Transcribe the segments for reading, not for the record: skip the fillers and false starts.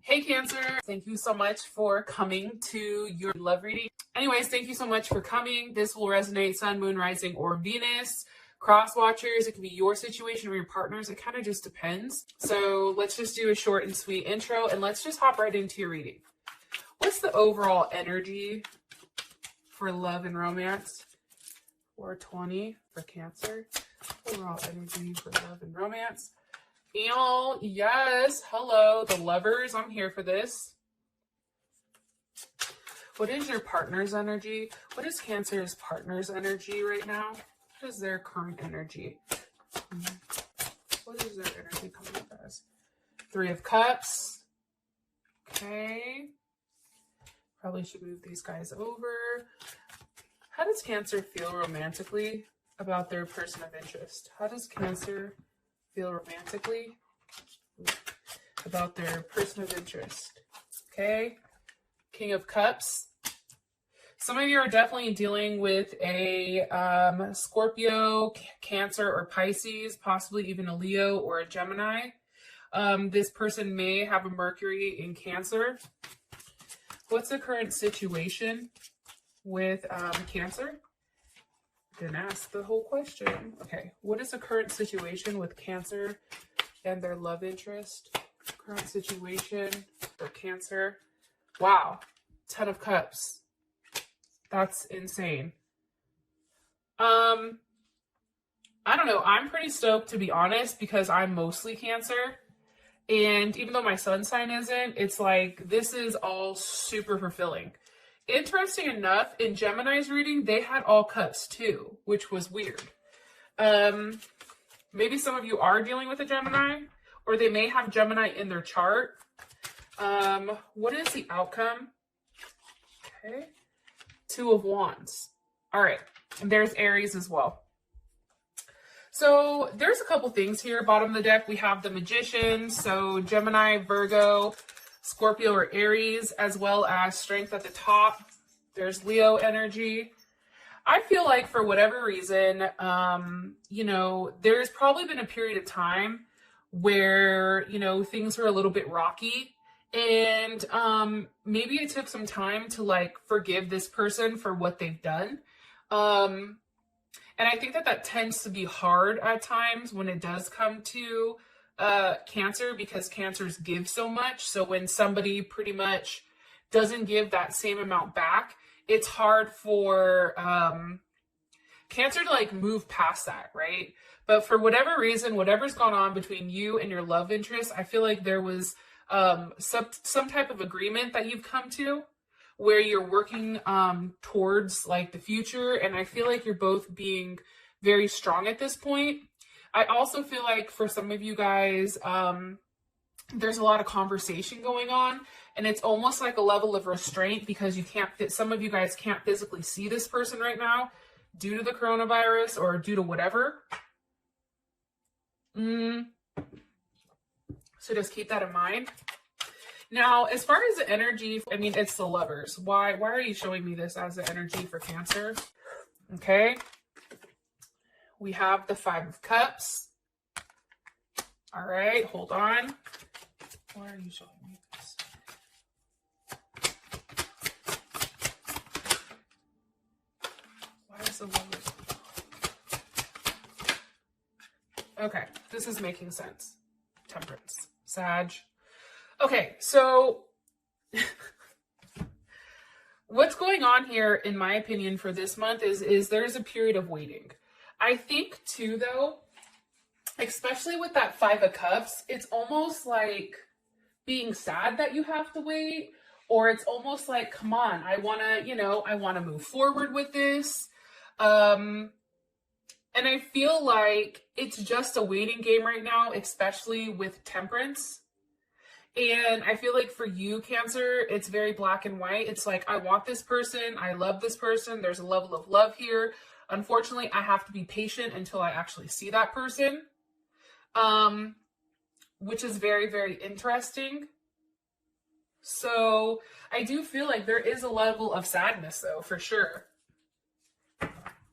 Hey Cancer, thank you so much for coming to your love reading. Anyways, thank you so much for coming. This will resonate Sun, Moon, Rising, or Venus. Cross watchers, it can be your situation or your partner's. It kind of just depends. So let's just do a short and sweet intro and let's just hop right into your reading. What's the overall energy for love and romance? 420 for Cancer. Overall energy for love and romance. Yes, hello, the lovers. I'm here for this. What is your partner's energy? What is Cancer's partner's energy right now? What is their current energy? What is their energy coming up as? 3 of Cups. Okay. Probably should move these guys over. How does Cancer feel romantically about their person of interest? How does Cancer feel romantically about their person of interest? Okay. King of Cups. Some of you are definitely dealing with a Scorpio, Cancer, or Pisces, possibly even a Leo or a Gemini. This person may have a Mercury in Cancer. What's the current situation with Cancer? Didn't ask the whole question. Okay, what is the current situation with Cancer and their love interest? Current situation for Cancer. Wow, 10 of Cups. That's insane. I don't know. I'm pretty stoked, to be honest, because I'm mostly Cancer. And even though my sun sign isn't, it's like, this is all super fulfilling. Interesting enough, in Gemini's reading, they had all cups too, which was weird. Maybe some of you are dealing with a Gemini, or they may have Gemini in their chart. What is the outcome? Okay. 2 of Wands. All right. And there's Aries as well. So there's a couple things here. Bottom of the deck, we have the Magician. So Gemini, Virgo, Scorpio, or Aries, as well as Strength at the top. There's Leo energy. I feel like for whatever reason, there's probably been a period of time where, things were a little bit rocky. And maybe it took some time to forgive this person for what they've done. And I think that tends to be hard at times when it does come to Cancer, because Cancers give so much. So when somebody pretty much doesn't give that same amount back, it's hard for Cancer to move past that, right? But for whatever reason, whatever's gone on between you and your love interest, I feel like there was some type of agreement that you've come to where you're working towards the future. And I feel like you're both being very strong at this point. I also feel like for some of you guys, there's a lot of conversation going on, and it's almost like a level of restraint because some of you guys can't physically see this person right now due to the coronavirus or due to whatever. So just keep that in mind. Now, as far as the energy, it's the lovers. Why are you showing me this as the energy for Cancer? Okay. We have the 5 of Cups. All right, hold on. Why are you showing me this? Why is the lovers? Okay, this is making sense. Temperance. Sag. Okay, so what's going on here, in my opinion, for this month is there's a period of waiting. I think too, though, especially with that 5 of Cups, it's almost like being sad that you have to wait, or it's almost like, come on, I want to move forward with this. And I feel like it's just a waiting game right now, especially with Temperance. And I feel like for you, Cancer, it's very black and white. It's like, I want this person. I love this person. There's a level of love here. Unfortunately, I have to be patient until I actually see that person, which is very, very interesting. So I do feel like there is a level of sadness, though, for sure.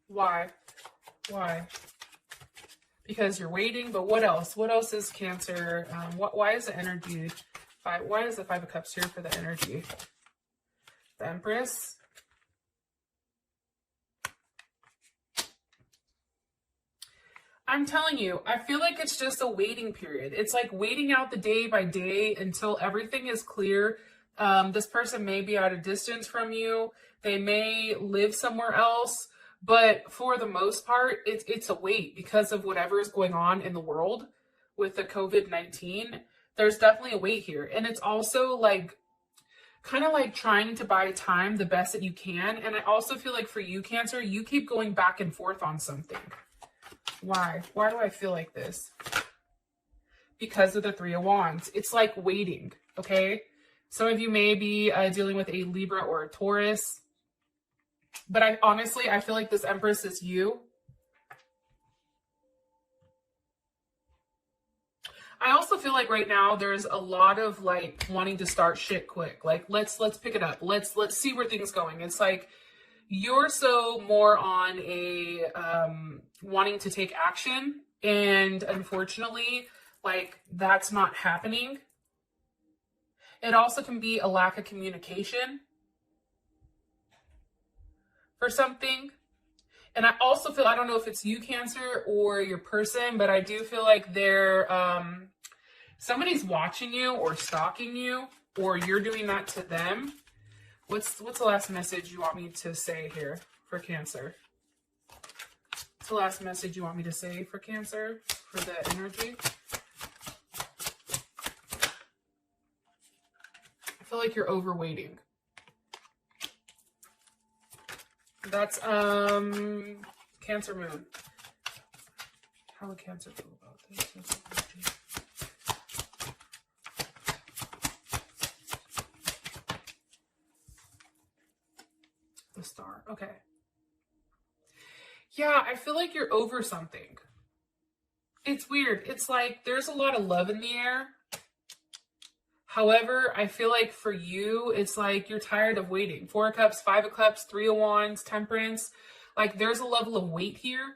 Why? Because you're waiting, but what else? What else is Cancer? Why is the energy Why is the Five of Cups here for the energy? The Empress. I'm telling you, I feel like it's just a waiting period. It's like waiting out the day by day until everything is clear. This person may be at a distance from you. They may live somewhere else. But for the most part, it's a wait because of whatever is going on in the world with the COVID-19. There's definitely a wait here. And it's also like kind of like trying to buy time the best that you can. And I also feel like for you, Cancer, you keep going back and forth on something. Why? Why do I feel like this? Because of the Three of Wands. It's like waiting, okay? Some of you may be dealing with a Libra or a Taurus. But I feel like this Empress is you. I also feel like right now there's a lot of like wanting to start shit quick. Like let's pick it up. Let's see where things going. It's like you're so more on a wanting to take action, and unfortunately, like that's not happening. It also can be a lack of communication for something. And I also feel, I don't know if it's you, Cancer, or your person, but I do feel like they're somebody's watching you or stalking you, or you're doing that to them. What's the last message you want me to say here for Cancer? What's the last message you want me to say for Cancer, for the energy? I feel like you're overweighting. That's Cancer Moon. How would Cancer feel about this? The Star. Okay. Yeah, I feel like you're over something. It's weird. It's like there's a lot of love in the air. However, I feel like for you, it's like you're tired of waiting. Four of Cups, Five of Cups, Three of Wands, Temperance. Like there's a level of wait here.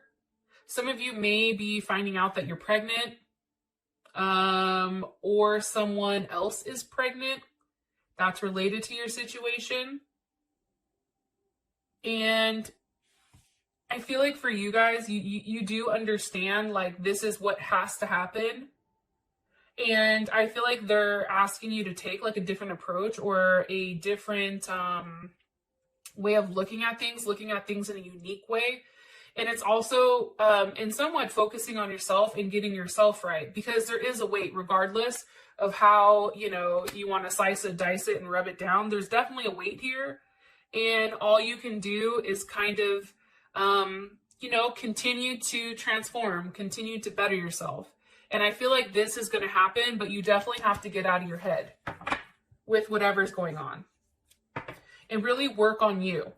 Some of you may be finding out that you're pregnant, or someone else is pregnant that's related to your situation. And I feel like for you guys, you do understand like this is what has to happen. And I feel like they're asking you to take like a different approach or a different way of looking at things in a unique way. And it's also in somewhat focusing on yourself and getting yourself right, because there is a weight regardless of how, you know, you want to slice it, dice it, and rub it down. There's definitely a weight here. And all you can do is kind of, you know, continue to transform, continue to better yourself. And I feel like this is going to happen, but you definitely have to get out of your head with whatever's going on and really work on you.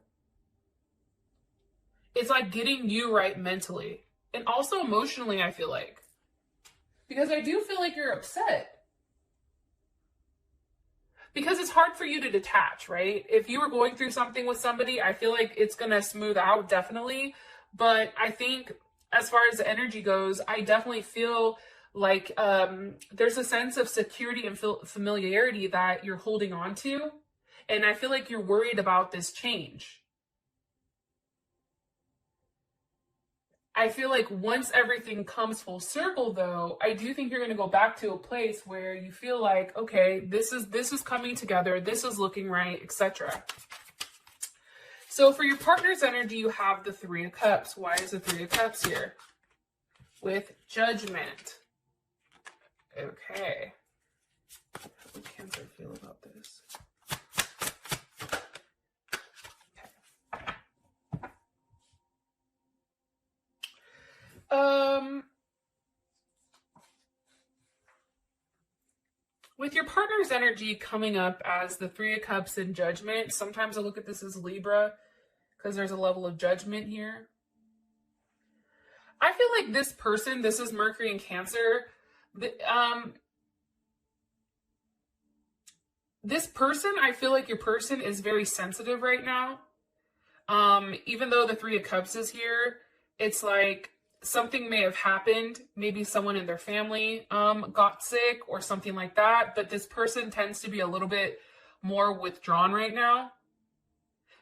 It's like getting you right mentally and also emotionally, I feel like, because I do feel like you're upset because it's hard for you to detach, right? If you were going through something with somebody, I feel like it's going to smooth out definitely. But I think as far as the energy goes, I definitely feel like there's a sense of security and familiarity that you're holding on to. And I feel like you're worried about this change. I feel like once everything comes full circle, though, I do think you're going to go back to a place where you feel like, okay, this is coming together, this is looking right, etc. So for your partner's energy, you have the Three of Cups. Why is the Three of Cups here? With Judgment. Okay. How would Cancer feel about this? Okay. With your partner's energy coming up as the Three of Cups and Judgment, sometimes I look at this as Libra because there's a level of judgment here. I feel like this person, this is Mercury and Cancer, this person, I feel like your person is very sensitive right now. Even though the Three of Cups is here, it's like something may have happened. Maybe someone in their family got sick or something like that. But this person tends to be a little bit more withdrawn right now,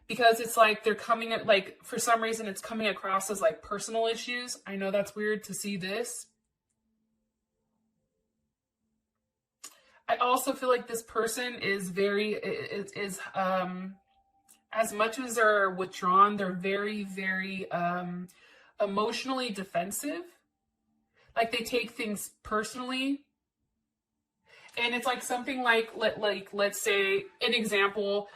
because it's like they're coming at, like, for some reason it's coming across as like personal issues. I know that's weird to see this. I also feel like this person is as much as they're withdrawn, they're very, very emotionally defensive. Like, they take things personally. And it's like something like let's say, an example,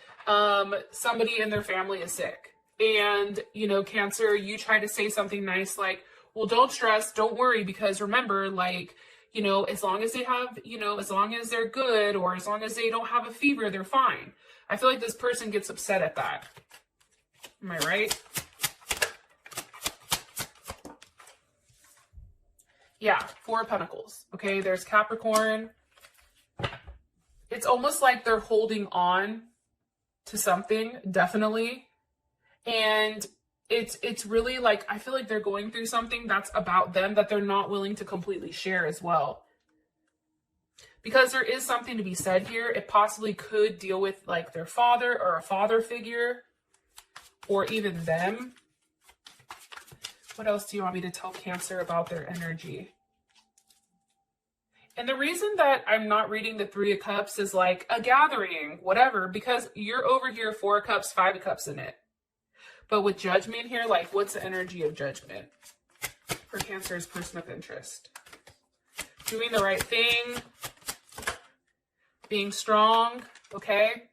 somebody in their family is sick, and, you know, Cancer, you try to say something nice like, well, don't stress, don't worry, because remember, like, you know, as long as they have, you know, as long as they're good, or as long as they don't have a fever, they're fine. I feel like this person gets upset at that. Am I right? Yeah, Four of Pentacles. Okay, there's Capricorn. It's almost like they're holding on to something, definitely. And it's really like, I feel like they're going through something that's about them that they're not willing to completely share as well. Because there is something to be said here. It possibly could deal with like their father or a father figure, or even them. What else do you want me to tell Cancer about their energy? And the reason that I'm not reading the Three of Cups is like a gathering, whatever, because you're over here, Four of Cups, Five of Cups in it. But with Judgment here, like, what's the energy of Judgment for Cancer's person of interest? Doing the right thing, being strong, okay?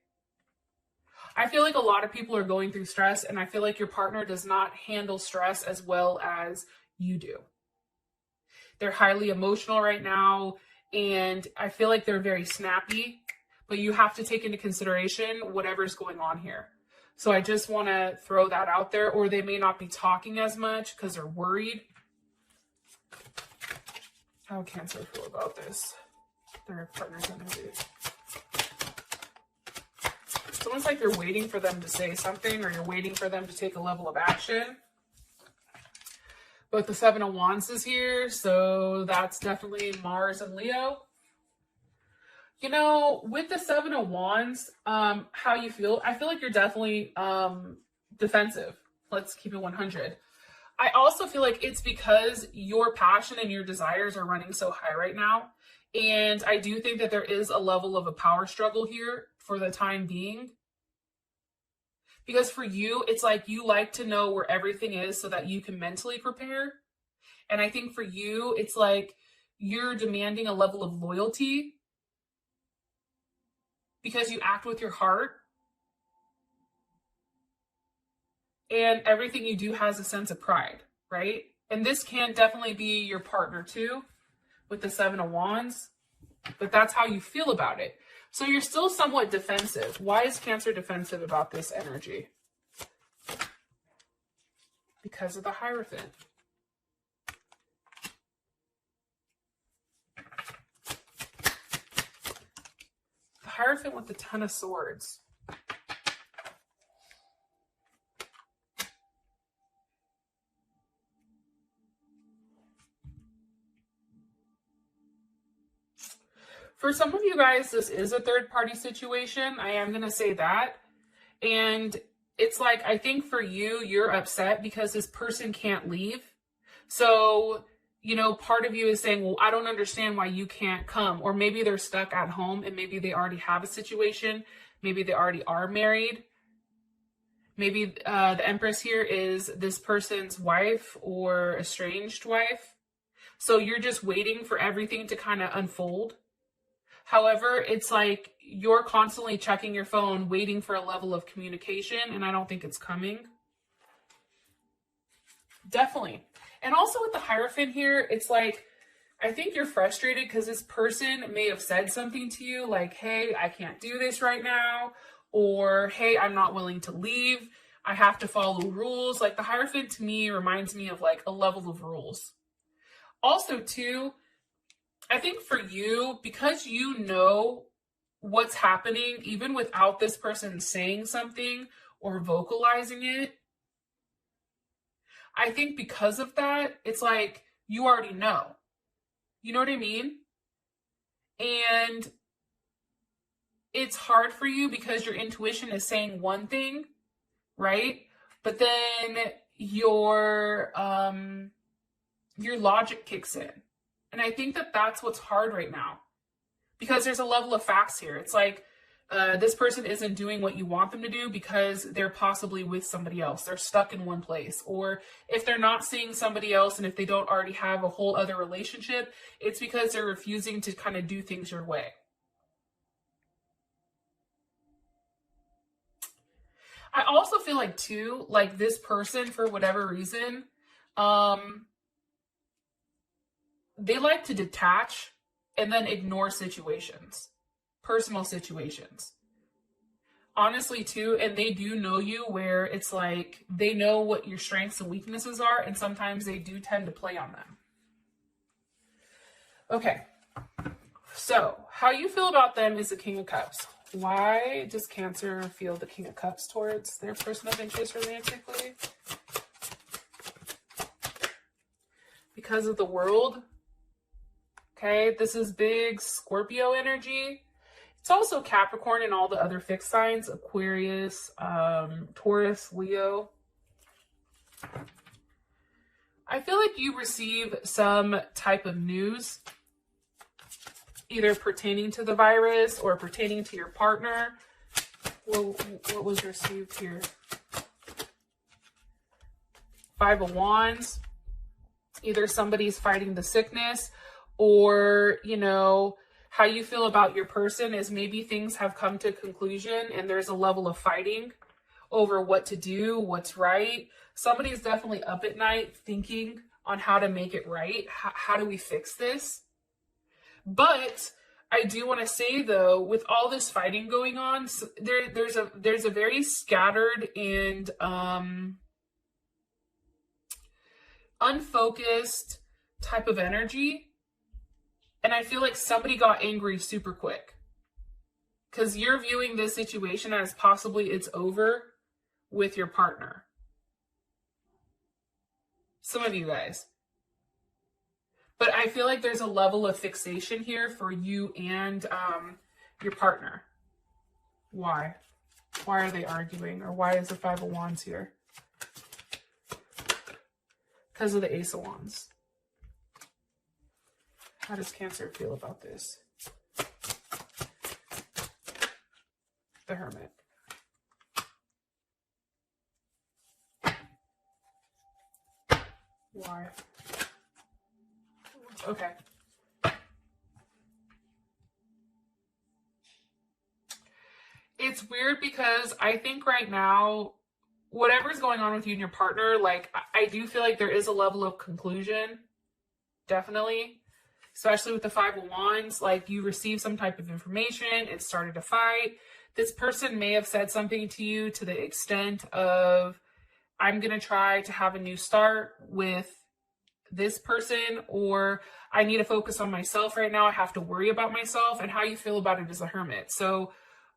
I feel like a lot of people are going through stress, and I feel like your partner does not handle stress as well as you do. They're highly emotional right now, and I feel like they're very snappy, but you have to take into consideration whatever's going on here. So I just want to throw that out there. Or they may not be talking as much because they're worried. How Cancer feel about this? Their partner's energy. It's almost like you're waiting for them to say something, or you're waiting for them to take a level of action. But the Seven of Wands is here, so that's definitely Mars and Leo. You know, with the Seven of Wands, how you feel, I feel like you're definitely defensive. Let's keep it 100. I also feel like it's because your passion and your desires are running so high right now. And I do think that there is a level of a power struggle here for the time being. Because for you, it's like you like to know where everything is so that you can mentally prepare. And I think for you, it's like you're demanding a level of loyalty because you act with your heart. And everything you do has a sense of pride, right? And this can definitely be your partner too, with the Seven of Wands. But that's how you feel about it. So you're still somewhat defensive. Why is Cancer defensive about this energy? Because of the Hierophant. The Hierophant with the Ten of Swords. For some of you guys, this is a third-party situation. I am going to say that. And it's like, I think for you, you're upset because this person can't leave. So, you know, part of you is saying, well, I don't understand why you can't come. Or maybe they're stuck at home and maybe they already have a situation. Maybe they already are married. Maybe the Empress here is this person's wife or estranged wife. So you're just waiting for everything to kind of unfold. However, it's like you're constantly checking your phone, waiting for a level of communication, and I don't think it's coming. Definitely. And also with the Hierophant here, it's like, I think you're frustrated because this person may have said something to you like, hey, I can't do this right now, or hey, I'm not willing to leave. I have to follow rules. Like the Hierophant to me reminds me of like a level of rules. Also too, I think for you, because you know what's happening, even without this person saying something or vocalizing it, I think because of that, it's like you already know. You know what I mean? And it's hard for you because your intuition is saying one thing, right? But then your logic kicks in. And I think that that's what's hard right now, because there's a level of facts here. It's like this person isn't doing what you want them to do because they're possibly with somebody else. They're stuck in one place. Or if they're not seeing somebody else, and if they don't already have a whole other relationship, it's because they're refusing to kind of do things your way. I also feel like too, like this person, for whatever reason, they like to detach and then ignore situations, personal situations. Honestly too, and they do know you, where it's like they know what your strengths and weaknesses are, and sometimes they do tend to play on them. Okay, so how you feel about them is the King of Cups. Why does Cancer feel the King of Cups towards their person of interest romantically? Because of the World. Okay, this is big Scorpio energy. It's also Capricorn and all the other fixed signs, Aquarius, Taurus, Leo. I feel like you receive some type of news, either pertaining to the virus or pertaining to your partner. What was received here? Five of Wands. Either somebody's fighting the sickness, or, you know, how you feel about your person is maybe things have come to a conclusion and there's a level of fighting over what to do, what's right. Somebody's definitely up at night thinking on how to make it right. How do we fix this? But I do want to say, though, with all this fighting going on, there's a very scattered and unfocused type of energy. And I feel like somebody got angry super quick, because you're viewing this situation as possibly it's over with your partner. Some of you guys. But I feel like there's a level of fixation here for you and your partner. Why? Why are they arguing? Or why is the Five of Wands here? Because of the Ace of Wands. How does Cancer feel about this? The Hermit. Why? Okay. It's weird because I think right now, whatever's going on with you and your partner, like, I do feel like there is a level of conclusion. Definitely. Especially with the Five of Wands, like you received some type of information, it started a fight. This person may have said something to you to the extent of, I'm going to try to have a new start with this person, or I need to focus on myself right now. I have to worry about myself. And how you feel about it is a Hermit. So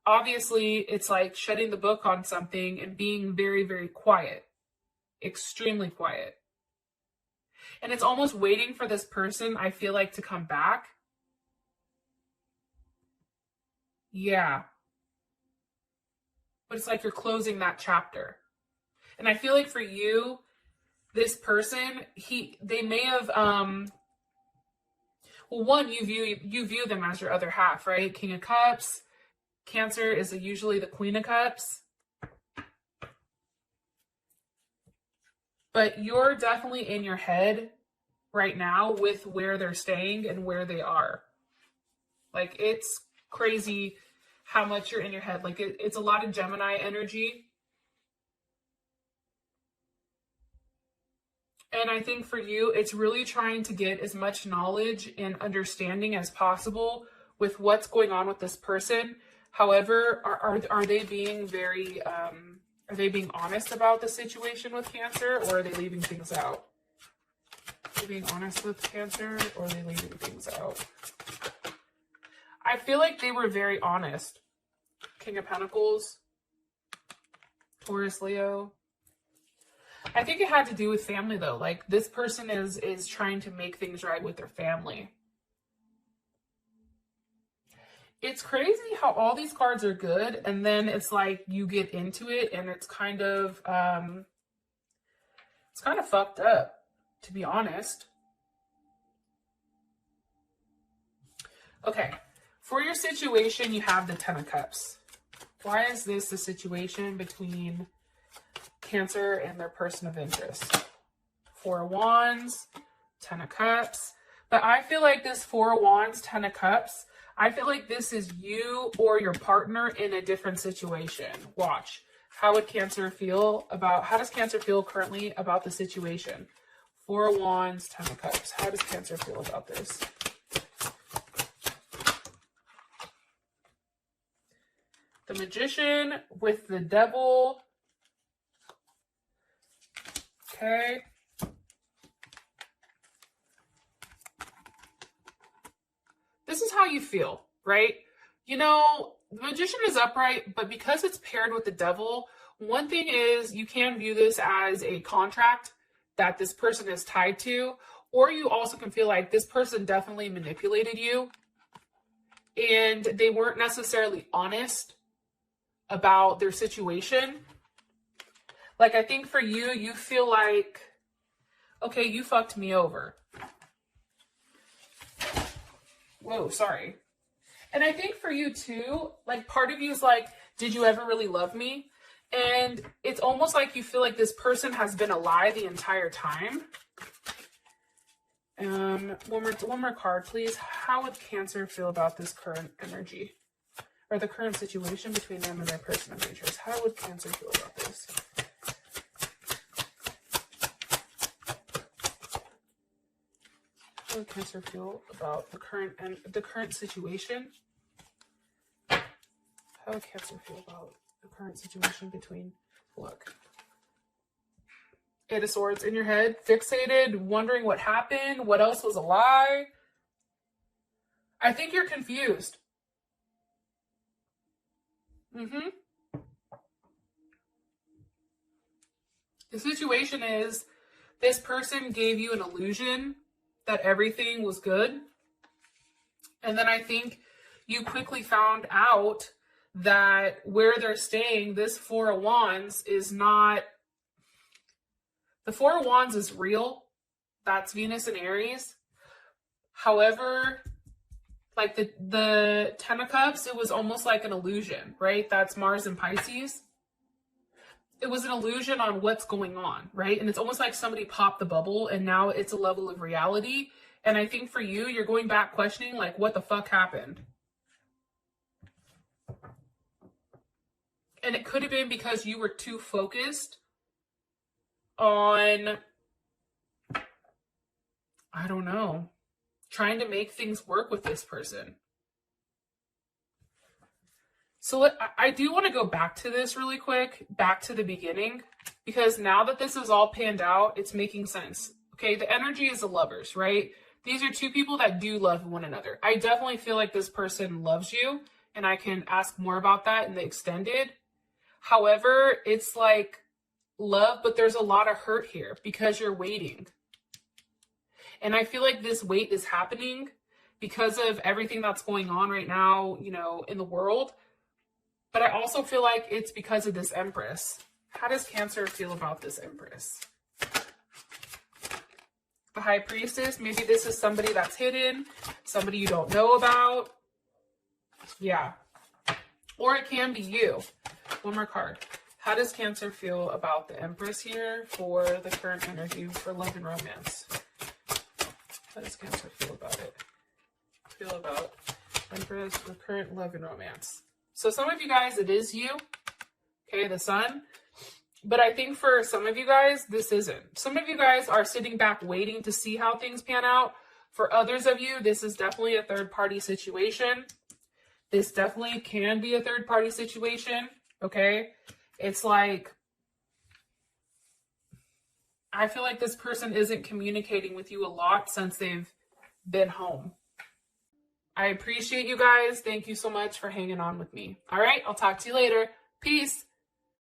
obviously it's like shutting the book on something and being very, very quiet, extremely quiet. And it's almost waiting for this person, I feel like, to come back. Yeah. But it's like you're closing that chapter. And I feel like for you, this person, they may have, well, one, you view them as your other half, right? King of Cups. Cancer is usually the Queen of Cups. But you're definitely in your head right now with where they're staying and where they are. Like, it's crazy how much you're in your head. Like, it's a lot of Gemini energy. And I think for you, it's really trying to get as much knowledge and understanding as possible with what's going on with this person. However, are they being very... Are they being honest about the situation with Cancer, or are they leaving things out? Are they being honest with Cancer, or are they leaving things out? I feel like they were very honest. King of Pentacles, Taurus, Leo. I think it had to do with family though. Like this person is trying to make things right with their family. It's crazy how all these cards are good and then it's like you get into it and it's kind of fucked up, to be honest. Okay, for your situation, you have the Ten of Cups. Why is this the situation between Cancer and their person of interest? Four of Wands, Ten of Cups. But I feel like this Four of Wands, Ten of Cups, I feel like this is you or your partner in a different situation. Watch. How does Cancer feel currently about the situation? Four of Wands, Ten of Cups. How does Cancer feel about this? The Magician with the Devil. Okay. This is how you feel, right? You know, the Magician is upright, but because it's paired with the Devil, one thing is you can view this as a contract that this person is tied to, or you also can feel like this person definitely manipulated you and they weren't necessarily honest about their situation. Like, I think for you, you feel like, okay, you fucked me over. Whoa, sorry. And I think for you too, like part of you is like, did you ever really love me? And it's almost like you feel like this person has been a lie the entire time. One more card, please. How would Cancer feel about this current energy? Or the current situation between them and their person of interest? How would Cancer feel about this? How would Cancer feel about the current situation? How would Cancer feel about the current situation between, look. Eight of Swords in your head, fixated, wondering what happened, what else was a lie. I think you're confused. The situation is this person gave you an illusion that everything was good. And then I think you quickly found out that where they're staying, this Four of Wands is not... The Four of Wands is real. That's Venus and Aries. However, like the Ten of Cups, it was almost like an illusion, right? That's Mars and Pisces. It was an illusion on what's going on, right? And it's almost like somebody popped the bubble and now it's a level of reality. And I think for you, you're going back questioning, like, what the fuck happened? And it could have been because you were too focused on, I don't know, trying to make things work with this person. So I do want to go back to this really quick, back to the beginning, because now that this is all panned out, it's making sense. Okay, the energy is the lovers, right? These are two people that do love one another. I definitely feel like this person loves you, and I can ask more about that in the extended. However, it's like love, but there's a lot of hurt here because you're waiting. And I feel like this wait is happening because of everything that's going on right now, you know, in the world. But I also feel like it's because of this Empress. How does Cancer feel about this Empress? The High Priestess, maybe this is somebody that's hidden, somebody you don't know about. Yeah. Or it can be you. One more card. How does Cancer feel about the Empress here for the current energy for love and romance? How does Cancer feel about it? Feel about Empress for current love and romance. So some of you guys, it is you. Okay, the Sun. But I think for some of you guys, this isn't. Some of you guys are sitting back waiting to see how things pan out. For others of you, this is definitely a third-party situation. This definitely can be a third-party situation, okay? It's like, I feel like this person isn't communicating with you a lot since they've been home. I appreciate you guys. Thank you so much for hanging on with me. All right, I'll talk to you later. Peace.